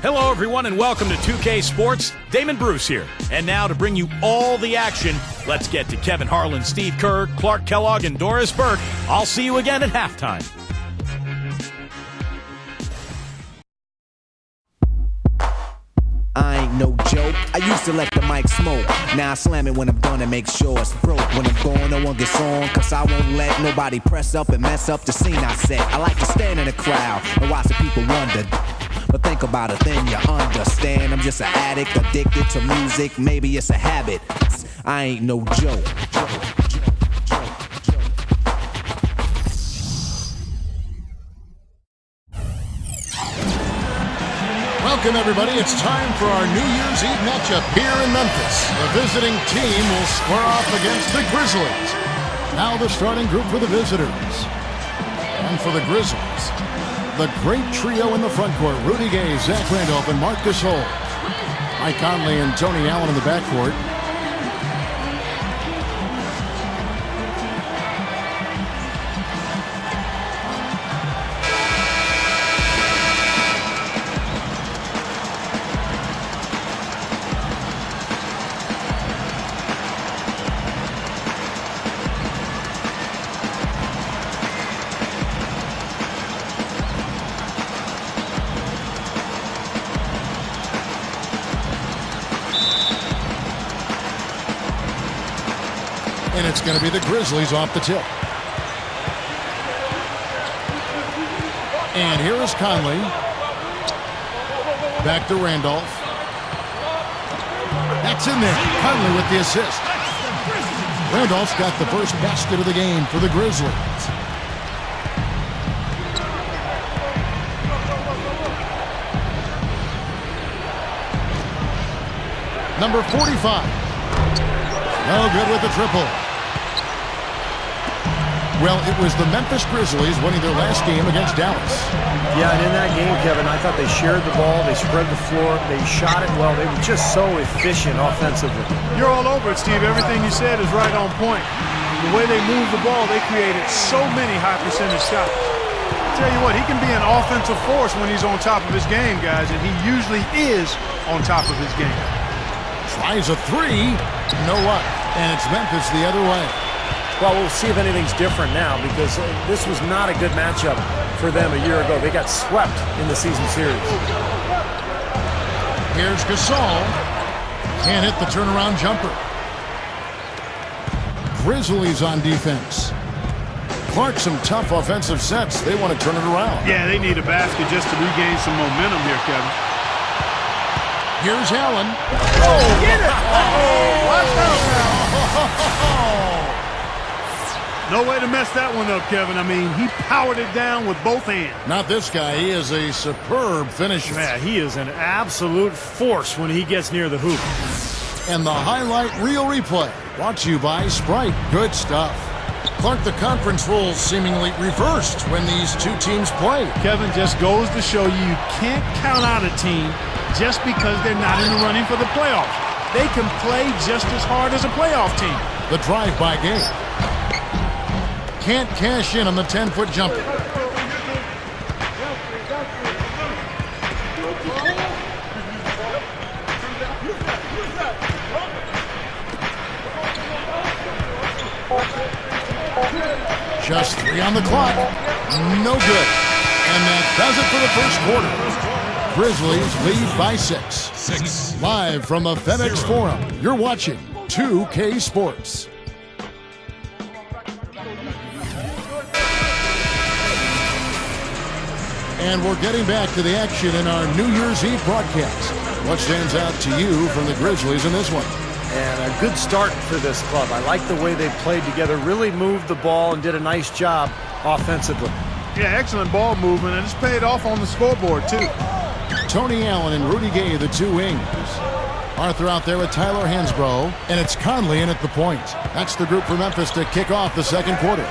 Hello, everyone, and welcome to 2K Sports. Damon Bruce here. And now to bring you all the action, let's get to Kevin Harlan, Steve Kerr, Clark Kellogg, and Doris Burke. I'll see you again at halftime. I ain't no joke. I used to let the mic smoke. Now I slam it when I'm done and make sure it's broke. When I'm gone, no one gets on, cause I won't let nobody press up and mess up the scene I set. I like to stand in the crowd and watch the people wonder. But think about it, then you understand. I'm just an addict, addicted to music. Maybe it's a habit. I ain't no joke. Welcome, everybody. It's time for our New Year's Eve matchup here in Memphis. The visiting team will square off against the Grizzlies. Now the starting group for the visitors. And for the Grizzlies, the great trio in the front court: Rudy Gay, Zach Randolph, and Marc Gasol. Mike Conley and Tony Allen in the backcourt. And it's going to be the Grizzlies off the tip. And here is Conley. Back to Randolph. That's in there. Conley with the assist. Randolph's got the first basket of the game for the Grizzlies. Number 45. No good with the triple. Well, it was the Memphis Grizzlies winning their last game against Dallas. Yeah, and in that game, Kevin, I thought they shared the ball, they spread the floor, they shot it well. They were just so efficient offensively. You're all over it, Steve. Everything you said is right on point. The way they moved the ball, they created so many high percentage shots. I'll tell you what, he can be an offensive force when he's on top of his game, guys, and he usually is on top of his game. Tries a three. No luck. And it's Memphis the other way. Well, we'll see if anything's different now, because this was not a good matchup for them a year ago. They got swept in the season series. Here's Gasol. Can't hit the turnaround jumper. Grizzlies on defense. Clark, some tough offensive sets. They want to turn it around. Yeah, they need a basket just to regain some momentum here, Kevin. Here's Allen. Oh, get it! Oh, watch out now. No way to mess that one up, Kevin. I mean, he powered it down with both hands. Not this guy. He is a superb finisher. Yeah, he is an absolute force when he gets near the hoop. And the highlight reel replay brought to you by Sprite. Good stuff. Clark, the conference rules seemingly reversed when these two teams play. Kevin, just goes to show you can't count out a team just because they're not in the running for the playoffs. They can play just as hard as a playoff team. The drive-by game. Can't cash in on the 10-foot jumper. Just 3 on the clock. No good. And that does it for the first quarter. Grizzlies lead by 6. Live from the FedEx Forum, you're watching 2K Sports. And we're getting back to the action in our New Year's Eve broadcast. What stands out to you from the Grizzlies in this one? And a good start for this club. I like the way they played together, really moved the ball and did a nice job offensively. Yeah, excellent ball movement, and it's paid off on the scoreboard, too. Tony Allen and Rudy Gay, the two wings. Arthur out there with Tyler Hansbrough, and it's Conley in at the point. That's the group for Memphis to kick off the second quarter.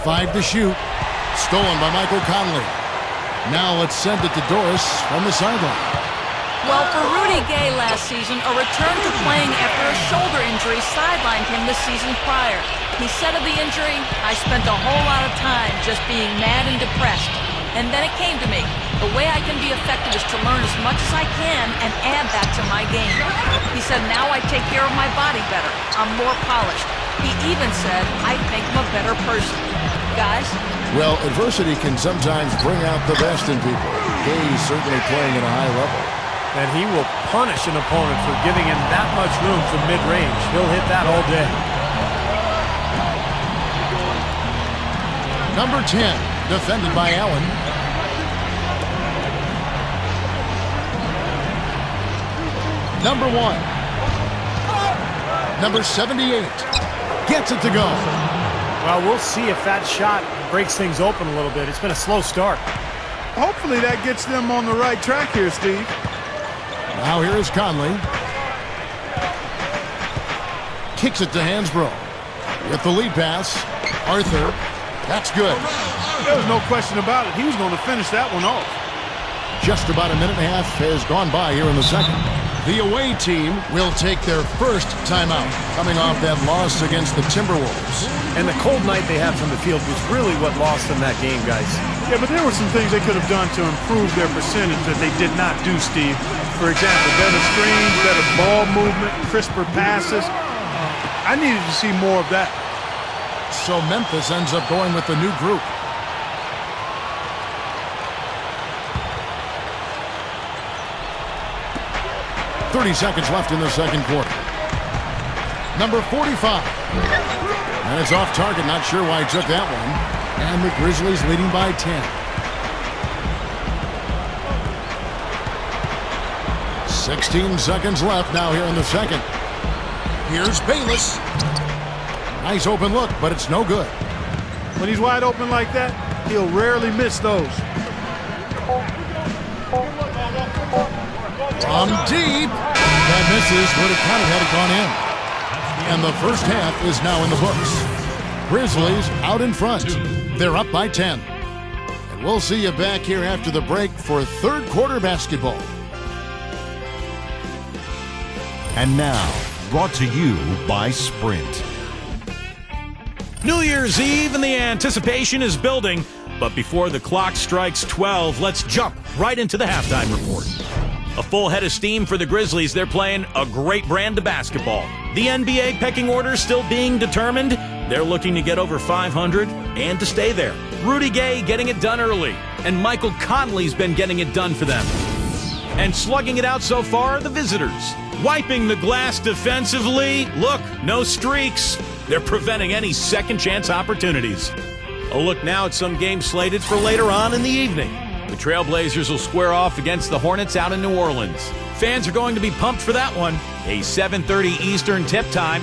5 to shoot. Stolen by Michael Conley. Now let's send it to Doris from the sideline. Well, for Rudy Gay last season, a return to playing after a shoulder injury sidelined him the season prior. He said of the injury, "I spent a whole lot of time just being mad and depressed." And then it came to me. The way I can be effective is to learn as much as I can and add that to my game. He said, now I take care of my body better. I'm more polished. He even said, I think I'm a better person. Guys? Well, adversity can sometimes bring out the best in people. Gay's certainly playing at a high level. And he will punish an opponent for giving him that much room from mid-range. He'll hit that all day. Number 10, defended by Allen. Number 1. Number 78. Gets it to go. Well, we'll see if that shot breaks things open a little bit. It's been a slow start. Hopefully that gets them on the right track here, Steve. Now here is Conley. Kicks it to Hansbrough. With the lead pass, Arthur. That's good. There was no question about it. He was going to finish that one off. Just about a minute and a half has gone by here in the second. The away team will take their first timeout, coming off that loss against the Timberwolves. And the cold night they had from the field was really what lost them that game, guys. Yeah, but there were some things they could have done to improve their percentage that they did not do, Steve. For example, better screens, better ball movement, crisper passes. I needed to see more of that. So Memphis ends up going with the new group. .30 seconds left in the second quarter. Number 45. And it's off target. Not sure why he took that one. And the Grizzlies leading by 10. 16 seconds left now here in the second. Here's Bayless. Nice open look, but it's no good. When he's wide open like that, he'll rarely miss those. From deep. That misses, would have kind of had it gone in. And the first half is now in the books. Grizzlies out in front. They're up by 10. And we'll see you back here after the break for third quarter basketball. And now, brought to you by Sprint. New Year's Eve and the anticipation is building, but before the clock strikes 12, let's jump right into the halftime report. A full head of steam for the Grizzlies. They're playing a great brand of basketball. The NBA pecking order still being determined. They're looking to get over 500 and to stay there. Rudy Gay getting it done early, and Michael Conley's been getting it done for them. And slugging it out so far, the visitors. Wiping the glass defensively. Look, no streaks. They're preventing any second chance opportunities. A look now at some games slated for later on in the evening. The Trailblazers will square off against the Hornets out in New Orleans. Fans are going to be pumped for that one. A 7:30 Eastern tip time.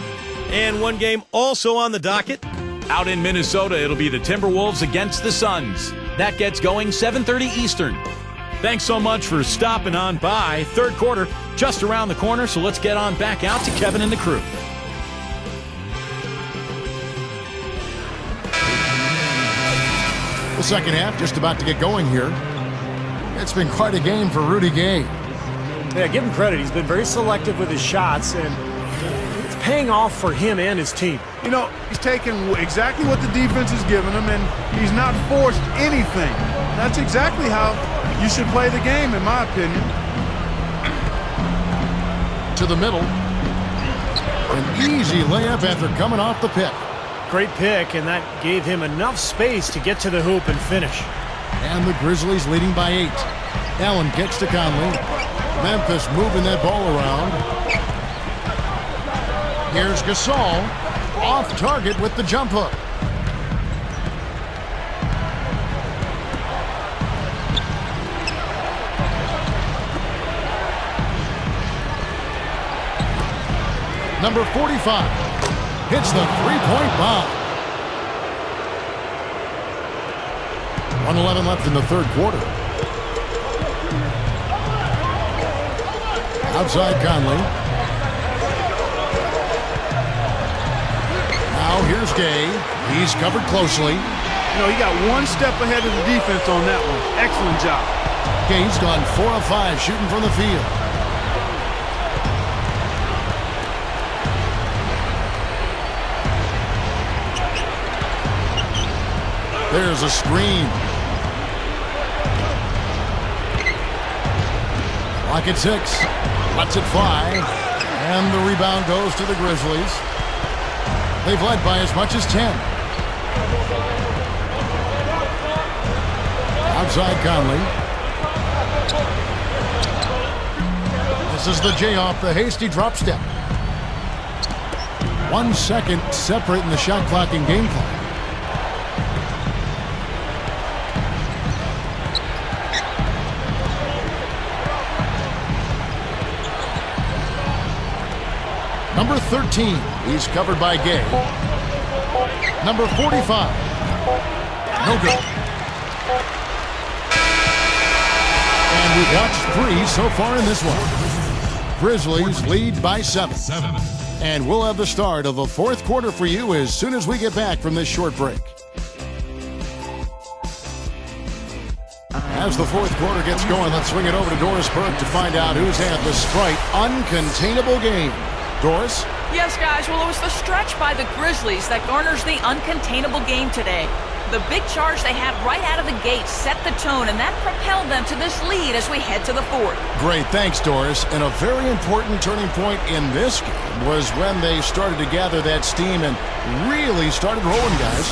And one game also on the docket. Out in Minnesota, it'll be the Timberwolves against the Suns. That gets going 7:30 Eastern. Thanks so much for stopping on by. Third quarter just around the corner, so let's get on back out to Kevin and the crew. The second half just about to get going here. It's been quite a game for Rudy Gay. Yeah, give him credit. He's been very selective with his shots, and it's paying off for him and his team. You know, he's taken exactly what the defense has given him, and he's not forced anything. That's exactly how you should play the game, in my opinion. To the middle. An easy layup after coming off the pick. Great pick, and that gave him enough space to get to the hoop and finish. And the Grizzlies leading by 8. Allen gets to Conley. Memphis moving that ball around. Here's Gasol. Off target with the jump hook. Number 45 hits the three-point bomb. 1:11 left in the third quarter. Outside Conley. Now here's Gay. He's covered closely. You know, he got one step ahead of the defense on that one. Excellent job. Gay's gone 4 of 5 shooting from the field. There's a screen. Clock at 6. Lets it fly. And the rebound goes to the Grizzlies. They've led by as much as 10. Outside Conley. This is the J off the hasty drop step. 1 second separating the shot clock and game clock. Number 13, he's covered by Gay. Number 45, no good. And we've watched 3 so far in this one. Grizzlies lead by 7. And we'll have the start of the 4th quarter for you as soon as we get back from this short break. As the 4th quarter gets going, let's swing it over to Doris Burke to find out who's had the Sprite uncontainable game. Doris? Yes, guys, well, it was the stretch by the Grizzlies that garners the uncontainable game today. The big charge they had right out of the gate set the tone, and that propelled them to this lead as we head to the 4th. Great, thanks, Doris. And a very important turning point in this game was when they started to gather that steam and really started rolling, guys.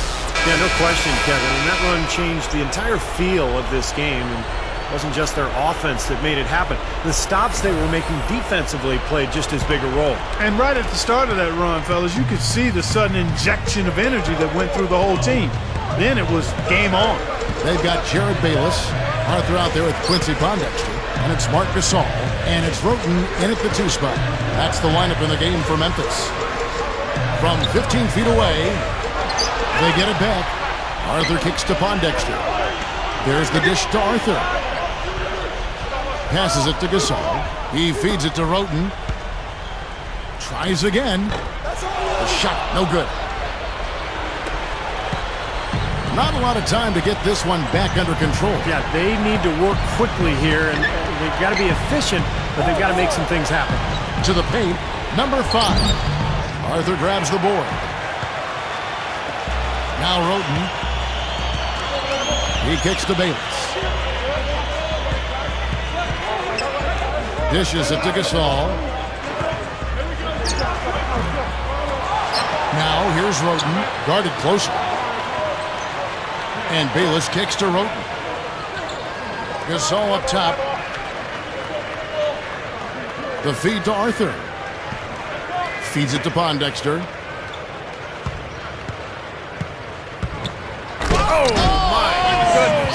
Yeah, no question, Kevin. And that run changed the entire feel of this game. And it wasn't just their offense that made it happen. The stops they were making defensively played just as big a role. And right at the start of that run, fellas, you could see the sudden injection of energy that went through the whole team. Then it was game on. They've got Jared Bayless, Arthur out there with Quincy Pondexter, and it's Mark Gasol, and it's Roten in at the 2 spot. That's the lineup in the game for Memphis. From 15 feet away, they get it back. Arthur kicks to Pondexter. There's the dish to Arthur. Passes it to Gasol. He feeds it to Roten. Tries again. The shot, no good. Not a lot of time to get this one back under control. Yeah, they need to work quickly here, and they've got to be efficient, but they've got to make some things happen. To the paint, number 5. Arthur grabs the board. Now Roten. He kicks to Bayless. Dishes it to Gasol. Now here's Roten, guarded closely. And Bayless kicks to Roten. Gasol up top. The feed to Arthur. Feeds it to Pondexter. Oh, my goodness.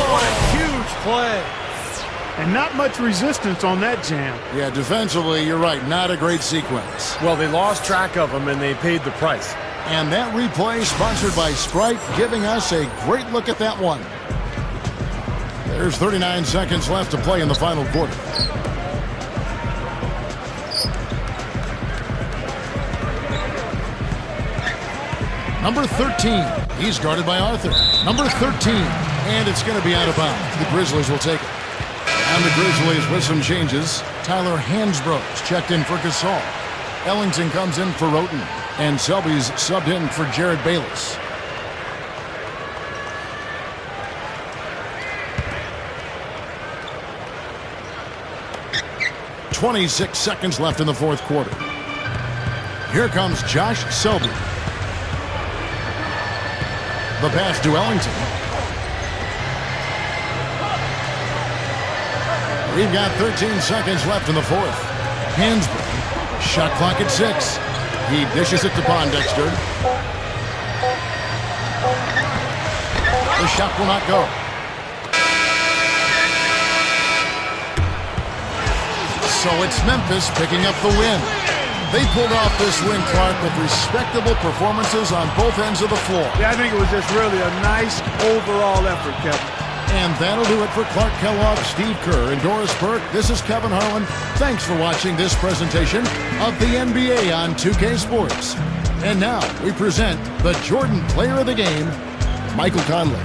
What a huge play. And not much resistance on that jam. Yeah, defensively, you're right. Not a great sequence. Well, they lost track of him, and they paid the price. And that replay sponsored by Sprite, giving us a great look at that one. There's 39 seconds left to play in the final quarter. Number 13, he's guarded by Arthur. Number 13, and it's going to be out of bounds. The Grizzlies will take it. And the Grizzlies with some changes. Tyler Hansbrough checked in for Gasol. Ellington comes in for Roten. And Selby's subbed in for Jared Bayless. .26 seconds left in the 4th quarter. Here comes Josh Selby. The pass to Ellington. We've got 13 seconds left in the 4th. Hansbrough. Shot clock at 6. He dishes it to Pondexter. The shot will not go. So it's Memphis picking up the win. They pulled off this win, Clark, with respectable performances on both ends of the floor. Yeah, I think it was just really a nice overall effort, Kevin. And that'll do it for Clark Kellogg, Steve Kerr, and Doris Burke. This is Kevin Harlan. Thanks for watching this presentation of the NBA on 2K Sports. And now we present the Jordan Player of the Game, Michael Conley.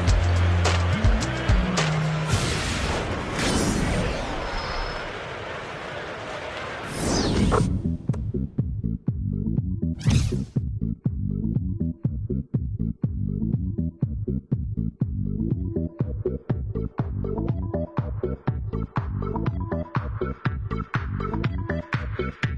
game.